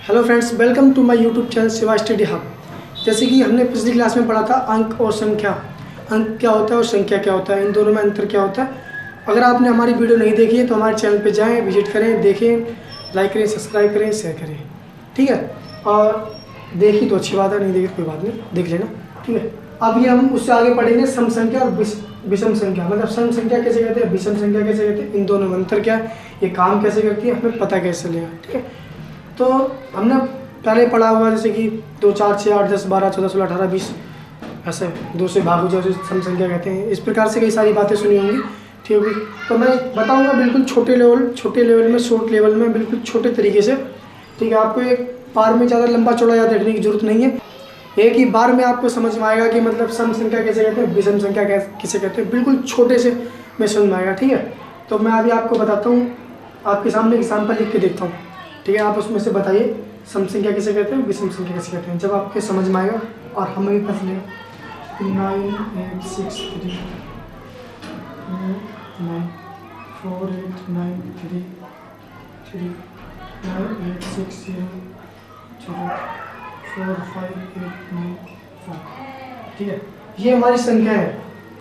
Hello friends, welcome to my YouTube channel Shiva study hub. जैसे कि हमने पिछली क्लास में पढ़ा था अंक और संख्या, अंक क्या होता है और संख्या क्या होता है, इन दोनों में अंतर क्या होता है। अगर आपने हमारी वीडियो नहीं देखी है तो हमारे चैनल पे जाएं, विजिट करें, देखें, लाइक करें, सब्सक्राइब करें, शेयर करें, ठीक है। और देखी तो अच्छी बात है, नहीं देखी तो कोई बात नहीं, देख लेना, ठीक है। अब ये हम उससे आगे पढ़ेंगे सम संख्या और विषम संख्या। मतलब सम संख्या कैसे कहते हैं, विषम संख्या कैसे कहते हैं, इन दोनों में अंतर क्या है, ये काम कैसे करती है, हमें पता कैसे चलेगा, ठीक है। तो हमने पहले पढ़ा हुआ जैसे कि 2, 4, 6, 8, 10, 12, 14, 16, 18, 20, ऐसे 2 से भाग हो जाए सम संख्या कहते हैं। इस प्रकार से कई सारी बातें सुनी होंगी, ठीक होगी। तो मैं बताऊंगा बिल्कुल छोटे लेवल में, शॉर्ट लेवल में, बिल्कुल छोटे तरीके से, ठीक है। आपको एक बार में ज़्यादा लंबा चौड़ा याद रखने की जरूरत नहीं है, एक ही बार में आपको समझ में आएगा कि मतलब सम संख्या कैसे कहते हैं, विषम संख्या किसे कहते हैं, बिल्कुल छोटे से में समझ में आएगा, ठीक है। तो मैं अभी आपको बताता हूँ, आपके सामने एग्जाम्पल लिख के देखता हूँ, ठीक है। आप उसमें से बताइए सम संख्या किसे कहते हैं, विषम संख्या किसे कहते हैं। जब आपके समझ में आएगा और हमें भी पता चलेगा 9, 8, 6, 3, 9, 4, 8, 9, 3, 3, 9, 8, 6, 0, 0, 4, 5, 8, 9, 4, ठीक है। ये हमारी संख्या है।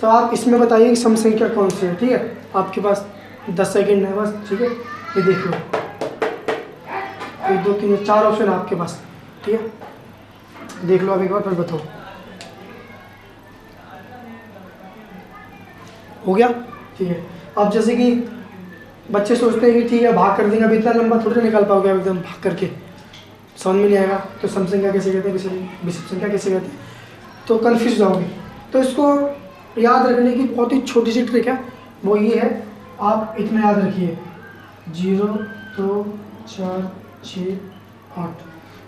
तो आप इसमें बताइए कि सम संख्या कौन सी है, ठीक है। आपके पास 10 सेकेंड है बस, ठीक है। ये देख लो, 1, 2, 3, 4 ऑप्शन है आपके पास, ठीक है। देख लो अब एक बार, फिर बताओ। हो गया, ठीक है। अब जैसे कि बच्चे सोचते हैं कि ठीक है भाग कर देंगे, अभी इतना लंबा थोड़ी निकाल पाओगे आप एकदम भाग करके, समझ में नहीं आएगा। तो सम संख्या कैसे कहते हैं, विषम संख्या कैसे कहते हैं, तो कन्फ्यूज जाओगे। तो इसको याद रखने की बहुत ही छोटी सी ट्रिक है, वो ये है, आप इतना याद रखिए 0, 2, 4, 6, 8,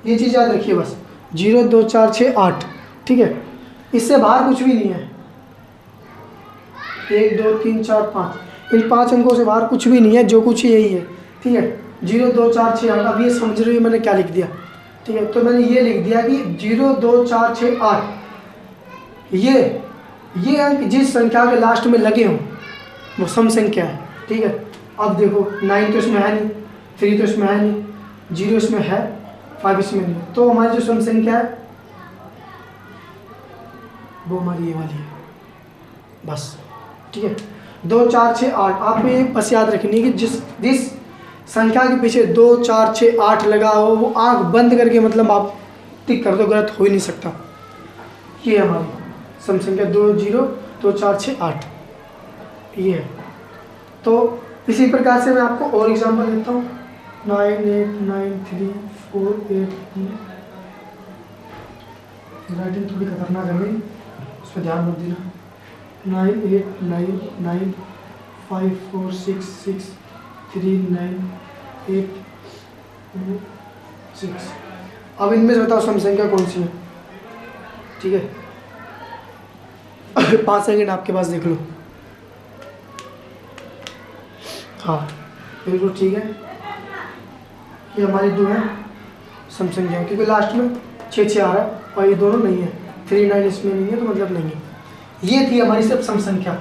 ये चीज़ याद रखिए बस, 0, 2, 4, 6, 8, ठीक है। इससे बाहर कुछ भी नहीं है। 1, 2, 3, 4, 5, इन 5 अंकों से बाहर कुछ भी नहीं है, जो कुछ यही है, ठीक है। 0, 2, 4, 6, 8, अब ये समझ रहे हो मैंने क्या लिख दिया, ठीक है। तो मैंने ये लिख दिया कि 0, 2, 4, 6, 8, ये अंक जिस संख्या के लास्ट में लगे हों वो सम संख्या है, ठीक है। अब देखो 9 तो इसमें है नहीं, 3 तो इसमें है नहीं, 0 इसमें है, 5 इसमें नहीं, तो हमारी जो सम संख्या है वो हमारी ये वाली है बस, ठीक है। 2, 4, 6, 8, आपको ये बस याद रखनी है कि जिस संख्या के पीछे 2, 4, 6, 8 लगा हो वो आंख बंद करके मतलब आप टिक कर दो, गलत हो ही नहीं सकता। ये हमारी सम संख्या 2, 0, 2, 4, 6, 8 ये है। तो इसी प्रकार से मैं आपको और एग्जांपल देता हूँ। 9, 8, 9, 3, 4, 8, राइटिंग थोड़ी खतरनाक है मेरी, उस पर ध्यान मत देना। 9, 8, 9, 9, 5, 4, 6, 6, 3, 9, 8, 2, 6। अब इनमें से बताओ सम संख्या कौन सी है, ठीक है। 5 सेकेंड आपके पास, देख लो। हाँ बिल्कुल ठीक है, ये हमारी 2 है सम संख्या, क्योंकि लास्ट में 6, 6 आ रहा है और ये दोनों नहीं है, 3, 9 इसमें नहीं है, तो मतलब नहीं है। ये थी हमारी सिर्फ सम संख्या,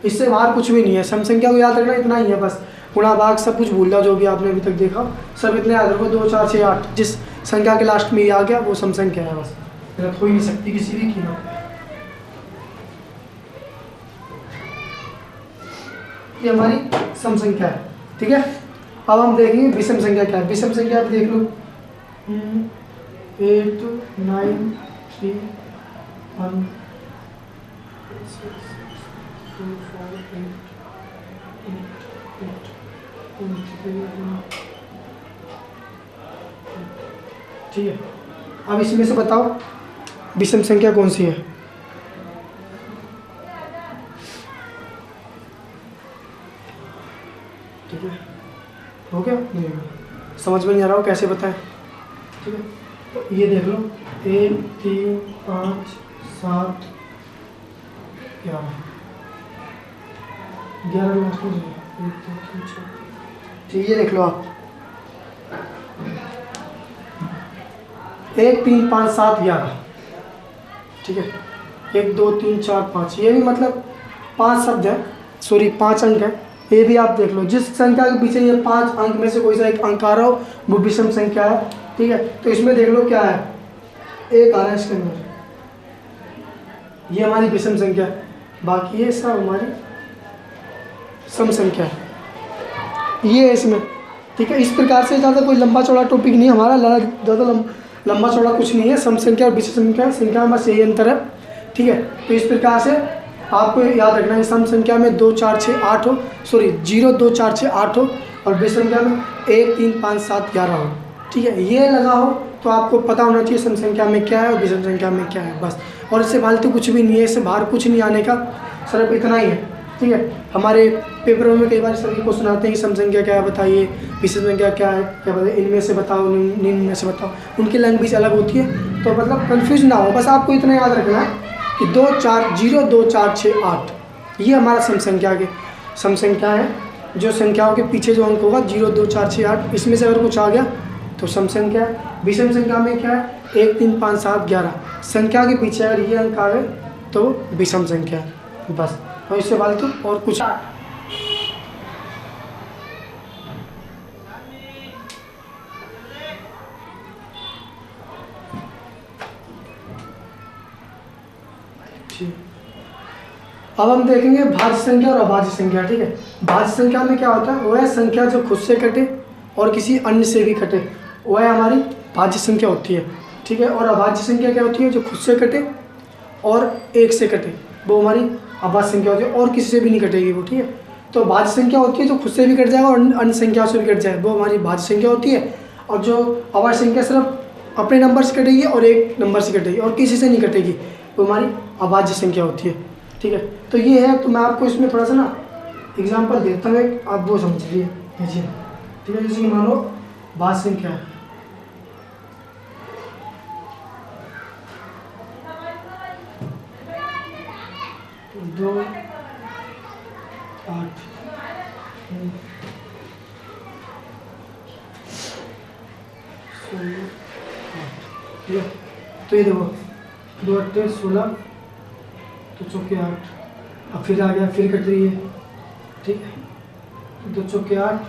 इससे बाहर कुछ भी नहीं है। सम संख्या को याद रखना इतना ही है बस, गुणा भाग सब कुछ भूल जाओ जो भी आपने अभी तक देखा, सब इतना याद रखो। 2, 4, 6, 8 जिस संख्या के लास्ट में ये आ गया वो सम संख्या है बस, गलत हो ही नहीं सकती किसी भी कीमत। ये हमारी सम संख्या है, ठीक है। अब हम देखेंगे विषम संख्या क्या है। विषम संख्या आप देख लो, 8, 9, 3, 1, 6, 2, 4, 8, 2, 3, 1, ठीक है। अब इसमें से बताओ विषम संख्या कौन सी है, ठीक है। हो गया, नहीं होगा, समझ में नहीं आ रहा हो कैसे बताएं, ठीक है। तो ये देख लो 1, 3, 5, 7, 11, 11 लास्ट में 1, 2, 3, 4, ठीक, ये देख लो आप 1, 3, 5, 7, 11, ठीक है। 1, 2, 3, 4, 5, ये भी मतलब 5 शब्द है, सॉरी 5 अंक है। ये भी आप देख लो, जिस संख्या के पीछे ये 5 अंक में से कोई सा एक अंक आ रहा हो वो विषम संख्या है, ठीक है। तो इसमें देख लो क्या है, एक आ रहा है इसके अंदर, ये हमारी विषम संख्या, बाकी ये सब हमारी सम संख्या है, ये है इसमें। ठीक है, इस प्रकार से ज़्यादा कोई लंबा चौड़ा टॉपिक नहीं है हमारा, ज़्यादा लंबा चौड़ा कुछ नहीं है। सम संख्या और विषम संख्या में बस यही अंतर है। ठीक है, तो इस प्रकार से आपको याद रखना है, सम संख्या में 2 4 6 8 हो, सॉरी 0 2 4 6 8 हो, और विषम संख्या में 1 3 5 7 11 हो। ठीक है, ये लगा हो तो आपको पता होना चाहिए सम संख्या में क्या है और विषम संख्या में क्या है, बस। और इससे फालतू कुछ भी नहीं है, इससे बाहर कुछ नहीं आने का, सिर्फ इतना ही है। ठीक है, हमारे पेपरों में कई बार सभी को सुनाते हैं कि सम संख्या क्या है बताइए, विषम संख्या क्या है, क्या बताइए, इनमें से बताओ, इनमें से बताओ, उनकी लैंग्वेज अलग होती है, तो मतलब कंफ्यूज ना हो। बस आपको इतना याद रखना है कि 2 4 0 2 4 6 8 ये हमारा सम संख्या है। जो संख्याओं के पीछे जो अंक होगा 0 2 4 6 8, इसमें से अगर कुछ आ गया तो सम संख्या है। विषम संख्या में क्या है, 1 3 5 7 11, संख्या के पीछे अगर ये अंक आ गए तो विषम संख्या है, बस। और इससे फालतू और कुछ अब हम देखेंगे भाज्य संख्या और अभाज्य संख्या। ठीक है, भाज्य संख्या में क्या होता है, वह संख्या जो खुद से कटे और किसी अन्य से भी कटे, वह हमारी भाज्य संख्या होती है। ठीक है, और अभाज्य संख्या क्या होती है, जो खुद से कटे और एक से कटे, वो हमारी अभाज्य संख्या होती है, और किसी से भी नहीं कटेगी वो। ठीक है, तो भाज्य संख्या होती है जो खुद से भी कट जाएगा और अन्य संख्याओं से भी कट जाए, वो हमारी भाज्य संख्या होती है। और जो अभाज्य संख्या सिर्फ अपने नंबर से कटेगी और एक नंबर से कटेगी और किसी से नहीं कटेगी, वो हमारी अभाज्य संख्या होती है। ठीक है, तो ये है। तो मैं आपको इसमें थोड़ा सा ना एग्जांपल देता हूँ, आप वो समझिए, लीजिए। ठीक है, जैसे कि मान लो भाज्य संख्या है, दो 8 16 8। ठीक है, तो ये देखो 2 8 16, तो चौके 8, अब फिर आ गया, फिर कट रही है। ठीक है, 2 चौके 8,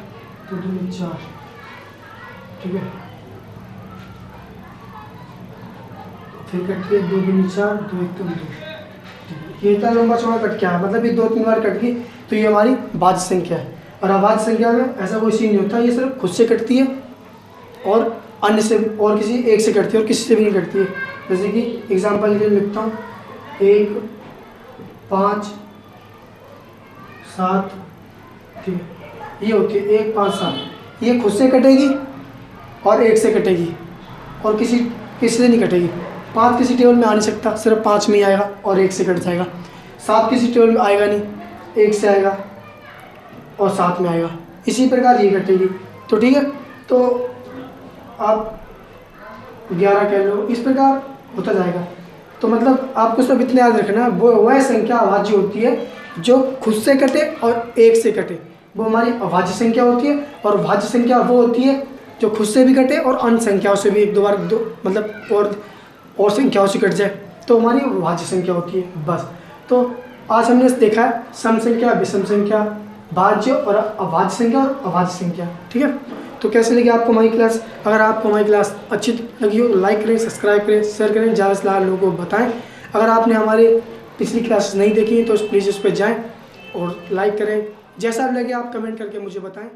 तो 2 4। ठीक है, फिर कट रही है, 2 2 4, 2 1 2। ये इतना लंबा चौड़ा कट क्या है, मतलब ये 2 3 बार कट गई, तो ये हमारी भाज्य संख्या है। और अभाज्य संख्या में ऐसा कोई सीन नहीं होता, ये सिर्फ खुद से कटती है और अन्य से और किसी एक से कटती है और किसी से भी नहीं कटती है। जैसे कि एग्जांपल के लिए लिखता हूँ, 1 5 7। ठीक है, ये होती है 1 5 7, ये खुद से कटेगी और एक से कटेगी और किसी से नहीं कटेगी। 5 किसी टेबल में आ नहीं सकता, सिर्फ 5 में ही आएगा और एक से कट जाएगा। 7 किसी टेबल में आएगा नहीं, एक से आएगा और 7 में आएगा। इसी प्रकार ये कटेगी। तो ठीक है, तो आप 11 कह लो, इस प्रकार होता जाएगा। तो मतलब आपको सब इतना याद रखना है, वो वह संख्या अभाज्य होती है जो खुद से कटे और एक से कटे, वो हमारी अभाज्य संख्या होती है। और भाज्य संख्या वो होती है जो खुद से भी कटे और अन्य संख्याओं से भी एक दो बार मतलब और संख्याओं से कट जाए, तो हमारी भाज्य संख्या होती है, बस। तो आज हमने देखा है सम संख्या, विषम संख्या, भाज्य और अभाज्य संख्या और अभाज्य संख्या। ठीक है, तो कैसे लगी आपको हमारी क्लास? अगर आपको हमारी क्लास अच्छी लगी हो तो लाइक करें, सब्सक्राइब करें, शेयर करें, ज़्यादा से ज़्यादा लोगों को बताएं। अगर आपने हमारे पिछली क्लास नहीं देखी तो प्लीज़ उस पर जाएँ और लाइक करें। जैसा भी लगे आप कमेंट करके मुझे बताएं।